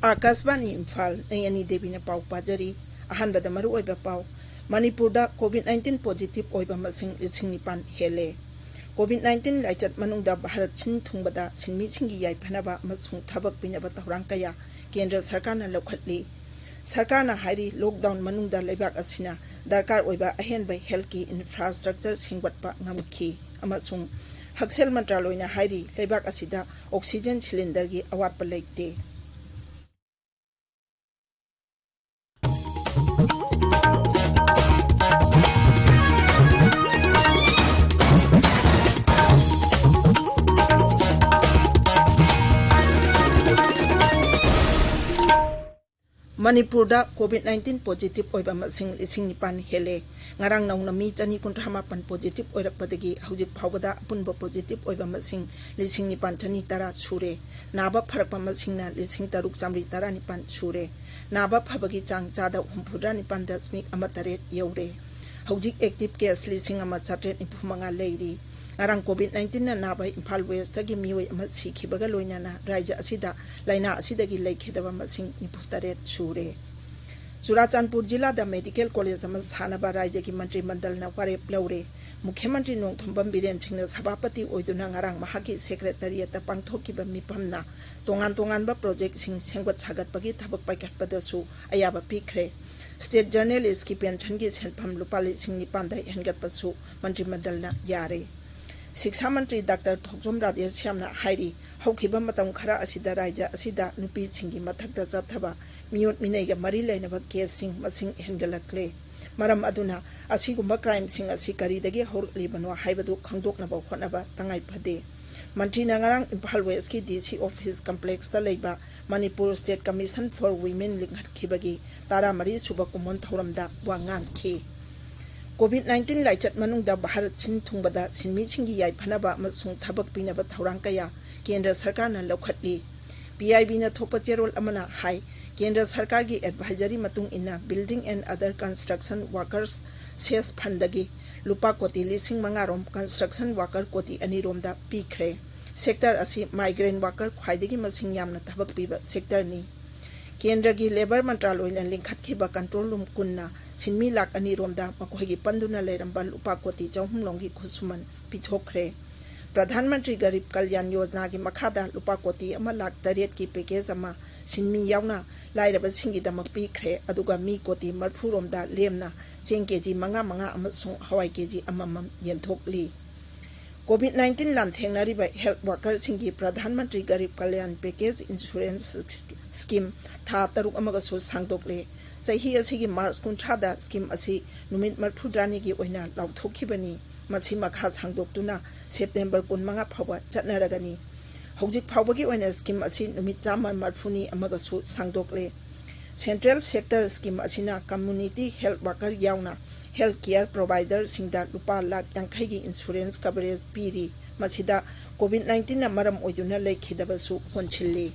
Akasbani Imphal Nayani Devi na pau pajari ahanba da maru oiba pau Manipur da COVID-19 positive oiba masing lising nipan hele COVID-19 laichat manung da Bharat chin thungbada sinmi singi yai phanaba masung thabak pinaba tahrang kaya Kendra Sarkar na lokhatli Sarkar na hairi lockdown manung da lebak asina darkar oiba ahen by health ki infrastructure singwatpa ngamki amasung Haksel Mantraloy na hairi lebak asida oxygen cylinder gi awat palaite Manipur da COVID-19 positive oiba masing lising nipan hele ngarang naung nami chani kuntramapan positive oirakpadagi haujik phawbada apunba positive oiba masing lising nipan chani tara sure naba pharakpa masingna lising taruk chamri tara nipan sure naba phabagi chang chada humpudra nipan dasmik amataret yaure haujik active case lising ama chatret nipumanga leiri ngarang COVID-19 na naba Imphal West tagi miwai ama sikhibaga loinana raija asida laina asidagi laikhedaba masing niputaret sure Churachandpur jila da medical college ama sanaba raija ki mantri mandal na warep laure Mukhyamantri Nongthombam Biren Singna sabapati oiduna ngarang mahaki secretariat ta pangthokiba mipamna tongan ba project sing sengwat sagatpagi thabak paikatpadasu ayaba pikre State journalist ki pension ki senpham lupali sing nipanda hengatpasu mantri mandal na yare Shiksha Mantri Dr. Thokjom Radhe Syamna hairi haukiba matam khara asida raija asida nupi singi mathakta chathaba miut minaiga mari lainaba case sing masing hengalakle maram aduna asigumba crime sing asi karidagi horlibano haibadu khangdoknaba khonaba tangai phade Mantri nangarang Imphal West ki DC office complex ta leiba Manipur State Commission for Women linghat khibagi tara mari suba kumon thoramda wangang ki COVID-19 laichat manung da Bharat chin thungbada sinmi singi yai phanaba amasung thabak pinaba thaurang kaya Kendra Sarkar na lokhatli PIB na thopa cherol amana hai Kendra Sarkar gi advisory matung inna building and other construction workers ses phandagi lupa koti lising mangarom construction worker koti anirom da pikre sector asi migrant worker khwaidagi masing yamna thabak piba sector ni Kendra gi labor mantraloy na lingkhat khiba control room kunna sinmi lak ani romda makoigi panduna leramba lupa koti chawhum longi khusuman pithokre Pradhan Mantri Garib Kalyan Yojana gi makhada lupa koti ama lak tariat ki package ama sinmi yauna lairaba singi damak pikre aduga mi koti marphu romda lemna cheng kg manga amasung hawai kg amamam yenthokli COVID-19 lan thengnariba health worker singi Pradhan Mantri Garib Kalyan Package Insurance Scheme tha taruk amaga so sangdokle sahi asigi March kunthada scheme asi numit marphudrani gi oina lauthokibani masi makha sangdoktuna September 15 phawa chatnaragani hojik phawbagi oina scheme asi numit chama marphuni amaga so sangdokle Central Sector Scheme asina community health worker yauna health care provider singda lupa lakh yankhai gi insurance coverage piri masida COVID-19 na maram oiduna leikhidabasu honchilli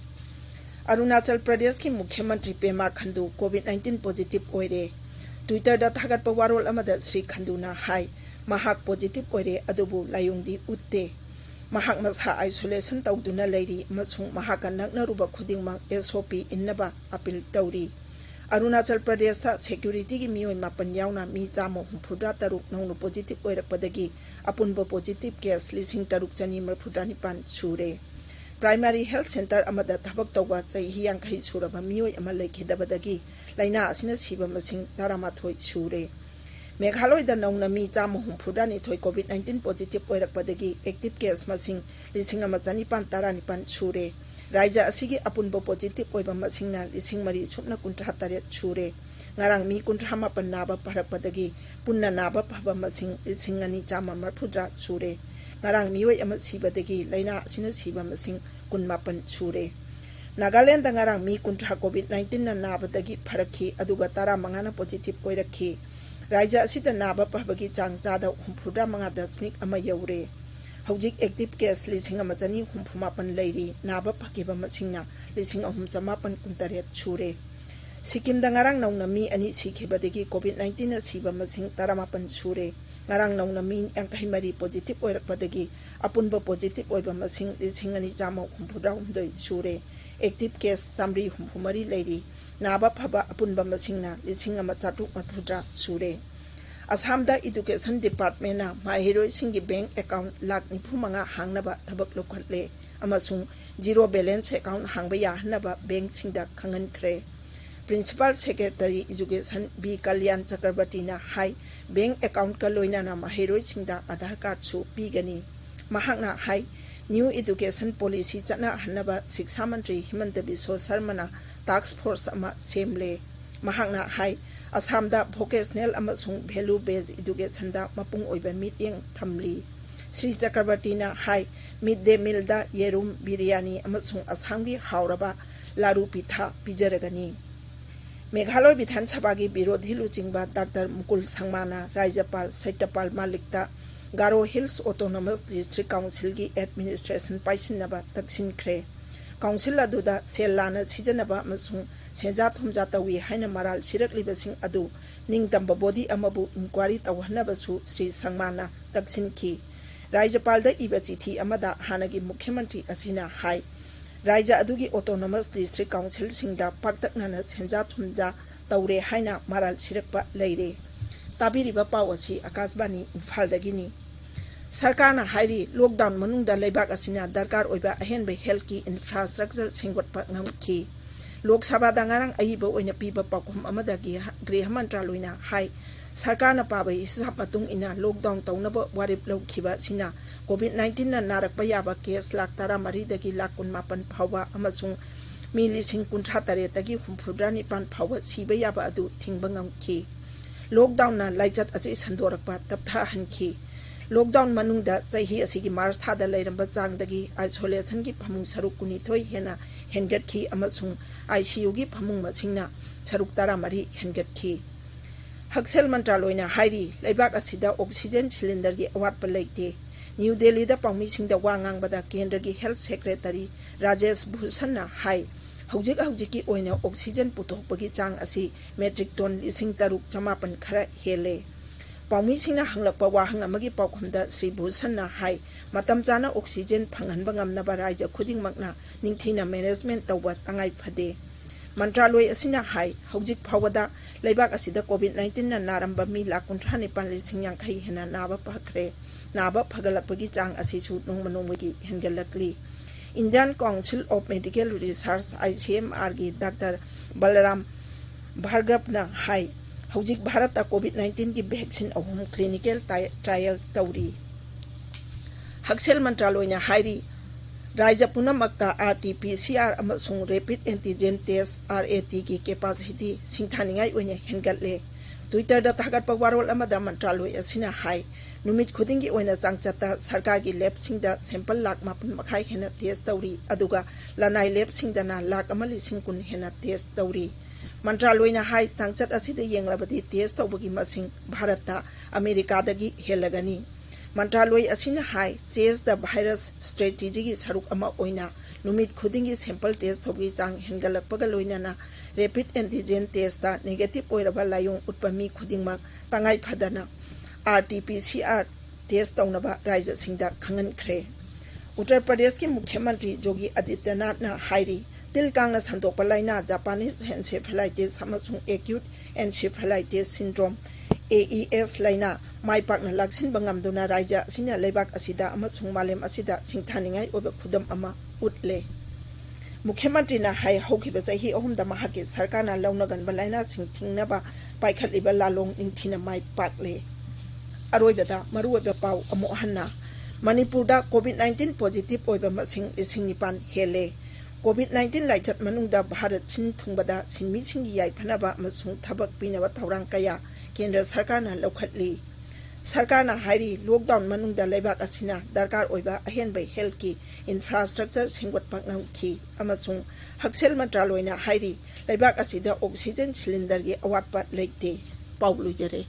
Arunachal Pradesh ki Mukhyamantri Pema Khandu COVID-19 positive oire Twitter da thagat pawarol amada Sri Khandu na hai mahak positive oire adubu layungdi utte mahak masa isolation tawduna leiri masung mahaka nakna ruba khudingma SOP innaba appeal tawri Arunachal Pradesh ta security gi mioi mapan yauna mi chamo humphudra taruk nongno positive oirakpadagi apunba positive case lising taruk chani marphudani pan sure Primary Health Center amada thabak tawba chahi yankhai suraba mioi ama lekhidabadagi laina asina siba masing taramathoi sure Meghaloi da nongna mi chamo humphudani thoi COVID-19 positive oirakpadagi active case masing lising ama chani pan taranipan sure Raija asigi apunba positive oiba masingna lising mari supna kuntra taret sure ngarang mi kuntra mapan naba parakpadagi punna naba phaba masing lising ani chama marphudra sure ngarang miwai ama sibadagi laina asina siba masing kunmapan sure Nagaland ngarang mi kuntra COVID-19 na nabadagi pharakhi aduga tara mangana positive oirakhi Raija asida naba phabagi chang chada humphudra manga dasmik ama yaure Hojik active case lising ama chani humpumapan leiri naba phakiba masingna lising ahum chamapan kuntaret sure Sikkim da ngarang naungna mi ani sikhibadagi COVID-19 na siba masing taramapan sure ngarang naungna mi angkai mari positive oirakpadagi apunba positive oiba masing lising ani chama humpudra humdoi sure active case सामरी हुमरी लेरी नाबा फबा अपुनबा मसिंगना लिसिंग अमा चाटुक मधुद्रा सूरे असम दा education department ना माहिरोई सिंगी बैंक अकाउंट लाख 95 हांगनबा थबक लोखटले अमसुंग जीरो बैलेंस अकाउंट हांगबा याहनबा बैंक सिंगदा खंगनख्रे principal secretary education B Kalyan Chakravarty ना हाई बैंक अकाउंट का लोइना माहिरोई सिंगदा आधार कार्ड सु पीगनी महांगना हाई न्यू एजुकेशन पॉलिसी चना हन्नबा शिक्षा मंत्री हिमंत बिस्व शर्मा टास्क फोर्स अमा सेमले महांगना हाई असम दा वोकेशनल अमसुंग वैल्यू बेस्ड एजुकेशन दा मपुंग ओइबा मीटिंग थमली श्री चक्रवर्ती ना हाई मिड डे मील दा येरुम बिरयानी अमसुंग असम की हावरबा लारू पिठा पिजरगनी मेघालय विधानसभा की विरोधी लुचिंगबा डॉक्टर मुकुल संगमाना राज्यपाल सत्यपाल मलिकता गारो हिल्स ऑटोनोमस डिस्ट्रिक्ट काउंसिल की एडमिनिस्ट्रेशन पाइसिनबा तक्सिनख्रे काउंसिल अदुदा सेल लाना सिजनबा अमसुंग सेंजा थुमजा तवी हाइना मराल सिरकलिबसिंग अदु निंगतंबा बॉडी अमबु इंक्वायरी तवहनबसु श्री संगमाना तक्सिनखी राज्यपाल दा इबा चिठी अमदा हानगी मुख्यमंत्री असिना हाई राज्य अदुगी ऑटोनोमस डिस्ट्रिक्ट काउंसिल सिंगदा पाक्तकना सेंजा थुमजा तौरे हाइना मराल सिरकपा लेरे ताबिरिबा पावसी आकाशवाणी इम्फाल दगिनी सरकार ना हाइरी लॉकडाउन मनुंगदा लेबाक असिना दरकार ओइबा अहेनबे हेल्थ की इंफ्रास्ट्रक्चर सेंगोटपा ngамखी लोकसभा दा ngarang अइबा ओइना पीबा पाखुम अमदागी गृह मंत्रालयना हाई सरकार ना पाबै हिसाब मतुंग इना लॉकडाउन तौनबा वारिप लौखिबा सिना कोविड-19 ना नारकपा याबा केस लाख 13 दगी लाख 19 फावबा अमसुंग मी लिसिंग 53 दगी 59 फावबा सिबा याबा अदु थिंगबा ngамखी लॉकडाउन ना लाइचत असे संदोरकपा तपथा हनखी लॉकडाउन मनुंगदा चही असिगी मार्च थादा लेरंबा चांगदगी आइसोलेशन की फमुंग सरुक 19 हेना हेनगटखी अमसुंग आईसीयू की फमुंग मसिंगना सरुक 13 हेनगटखी हक्सेल मंत्रालयना हाइरी लेबाक असिदा ऑक्सीजन सिलेंडर की अवाटपा लेते न्यू दिल्ली दा पाउमीसिंगदा वा ngangbada केंद्र की हेल्थ सेक्रेटरी राजेश भूषण ना हाई हौजिक की ओइना ऑक्सीजन पुथोकपगी चांग असि मेट्रिक टन 3,600 खरा हेले पाउमीसिंगना हंगलकपा वाहंग अमगी पाउखमदा श्री भूषण ना हाई मतम चाना ऑक्सीजन फंगहनबा ngamnaba राज्य खुदिंगमकना निंगथिना मैनेजमेंट तौबा तंगाई फदे मंत्रालय असिना हाई हौजिक फावदा लेबाक असिदा कोविड-19 ना नारंबा मी लाख 59,000 हेना नाबा पखरे नाबा फगलपगी चांग असिसु नोंमनोंमगी हेनगलकली Indian council of medical research ICMR की डॉक्टर बलराम भार्गव ना हाई हौजिक भारत कोविड-19 की वैक्सीन अहुम क्लिनिकल ट्रायल तौरी हक्सेल मंत्रालय ना हाइरी राज्य पुनमक्ता RT-PCR अमसुंग रैपिड एंटीजन टेस्ट RAT की कैपेसिटी सिंथानिंगाई ओइने हेनगटले ट्विटर दा थागटपा वारोल अमदा मंत्रालय असिना हाई नुमित खुदिंगी ओइना चांगचता सरकार की लैब सिंगदा सैंपल लाख 9 हेना टेस्ट तौरी अदुगा लनाई लैब सिंगदना लाख 1,000 हेना टेस्ट तौरी मंत्रालयना हाई चांगचत असिदा येंगलाबदी टेस्ट तौबगी मसिंग भारतता अमेरिकादगी हेलगनी मंत्रालय असिना high chase the virus strategy की सरुक अमा ओइना नुमित खुदिंगी सैंपल टेस्ट तौबगी चांग हेनगलपगा लोइनाना रैपिड एंटीजन टेस्ट दा नेगेटिव ओइरबा लायों उत्पमी खुदिंगमक तंगाई फदना RT-PCR टेस्ट तौनबा राज्य सिंगदा खंगनख्रे उत्तर प्रदेश के मुख्यमंत्री योगी आदित्यनाथ ना हाइरी तिल कांगना संतोपा लाइना जापानीज एन्सेफेलाइटिस अमसुंग एक्यूट एन्सेफेलाइटिस सिंड्रोम AES लाइना माइपाकना लाक्सिनबा ngamduna राज्य असिना लेबाक असिदा अमसुंग मालेम असिदा सिंथानिंगाई ओबा खुदम अमा उतले मुख्यमंत्री ना हाई हौखिबा चही अहुमदा महाके सरकार ना लौनगनबा लाइना सिंथिंगनबा पाइखटलिबा लालोंग निंगथिना माइ पाकले अरोइबदा मरुओबा पाउ अमो हन्ना मणिपुरदा कोविड-19 पॉजिटिव ओइबा मसिंग 9,000 हेले कोविड-19 लाइचत मनुंगदा भारत सिन थुंगबदा सिनमी सिंगी याइफनबा अमसुंग थबक पिनबा थौरांग कया केंद्र सरकार ना लौखटली सरकार ना हाइरी लॉकडाउन मनुंगदा लेबाक असिना दरकार ओइबा अहेनबे हेल्थ की इंफ्रास्ट्रक्चर सेंगोटपा ngамखी अमसुंग हक्सेल मंत्रालयना हाइरी लेबाक असिदा ऑक्सीजन सिलेंडर की अवाटपा लेते पाउ लुजरे।